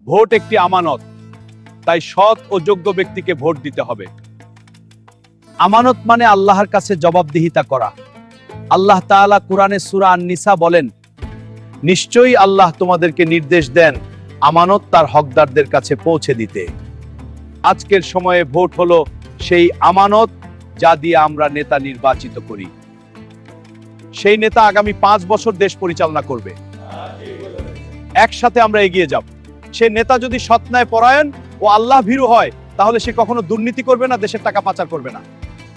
Vote একটি আমানত, তাই সৎ ও যোগ্য ব্যক্তিকে ভোট দিতে হবে। আমানত মানে আল্লাহর কাছে জবাবদিহিতা করা। আল্লাহ তাআলা কুরআনে সূরা আন-নিসা বলেন, নিশ্চয়ই আল্লাহ তোমাদেরকে নির্দেশ দেন আমানত তার হকদারদের কাছে পৌঁছে দিতে। আজকের সময়ে ভোট হলো সেই আমানত যা দিয়ে আমরা নেতা নির্বাচিত করি। সেই নেতা আগামী 5 বছর দেশ পরিচালনা করবে। একসাথে আমরা এগিয়ে যাব। সে নেতা যদি সৎ ন্যায় পরায়ণ ও আল্লাহ ভীরু হয়, তাহলে সে কখনো দুর্নীতি করবে না, দেশের টাকা পাচার করবে না।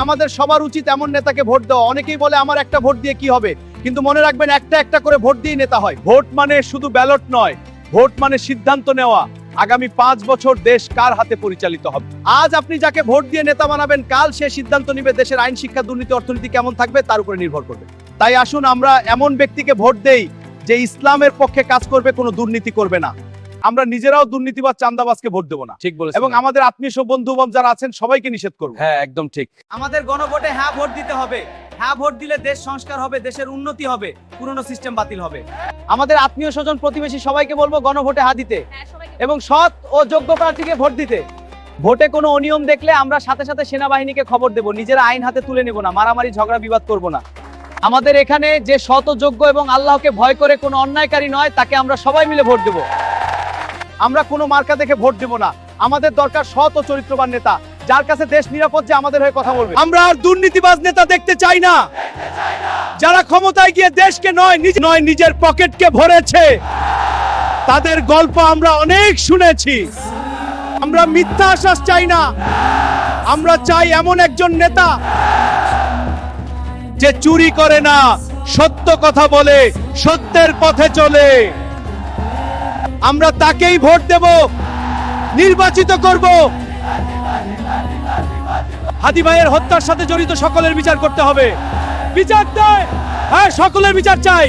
আমাদের সবার উচিত এমন নেতাকে ভোট দেওয়া। অনেকেই বলে আমার একটা ভোট দিয়ে কি হবে, কিন্তু মনে রাখবেন একটা একটা করে ভোট দিয়ে নেতা হয়। ভোট মানে শুধু ব্যালট নয়, ভোট মানে সিদ্ধান্ত নেওয়া আগামী 5 বছর দেশ কার হাতে পরিচালিত হবে। আজ আপনি যাকে ভোট দিয়ে নেতা বানাবেন, কাল সে সিদ্ধান্ত নিবে দেশের আইন, শিক্ষা, দুর্নীতি, অর্থনীতি কেমন থাকবে তার উপরে নির্ভর করবে। তাই আসুন আমরা এমন ব্যক্তিকে ভোট দেই যে ইসলামের পক্ষে কাজ করবে, কোনো দুর্নীতি করবে না। আমরা নিজেরাও দুর্নীতিবাজ, চাঁদাবাজকে ভোট দেব না। ঠিক বলেছেন। এবং আমাদের আত্মীয় সব বন্ধু যারা আছেন সবাইকে নিষেধ করব। হ্যাঁ, একদম ঠিক। আমাদের গণভোটে হ্যাঁ ভোট দিতে হবে। হ্যাঁ ভোট দিলে দেশ সংস্কার হবে, দেশের উন্নতি হবে, পুরনো সিস্টেম বাতিল হবে। আমাদের আত্মীয় স্বজন, প্রতিবেশী সবাইকে বলবো গণভোটে হ্যাঁ দিতে এবং সৎ ও যোগ্য প্রার্থীকে ভোট দিতে। ভোটে কোনো অনিয়ম দেখলে আমরা সাথে সাথে সেনাবাহিনীকে খবর দেব, নিজেরা আইন হাতে তুলে নেব না, মারামারি ঝগড়া বিবাদ করব না। আমাদের এখানে যে সৎ ও যোগ্য এবং আল্লাহকে ভয় করে কোনো অন্যায়কারী নয়, তাকে আমরা সবাই মিলে ভোট দেব। আমরা কোনো মার্কা দেখে ভোট দেব না। আমাদের দরকার সৎ ও চরিত্রবান নেতা, যার কাছে দেশ নিরাপদ, যে আমাদের হয়ে কথা বলবে। আমরা আর দুর্নীতিবাজ নেতা দেখতে চাই না, যারা ক্ষমতায় গিয়ে দেশকে নয় নিজের পকেটকে ভরেছে। তাদের গল্প আমরা অনেক শুনেছি। আমরা মিথ্যা আশ্বাস চাই না, আমরা চাই এমন একজন নেতা যে চুরি করে না, সত্য কথা বলে, সত্যের পথে চলে। আমরা তাকেই ভোট দেব, নির্বাচিত করব। হাদি ভাইয়ের হত্যার সাথে জড়িত সকলের বিচার করতে হবে। বিচার চাই, হ্যাঁ সকলের বিচার চাই।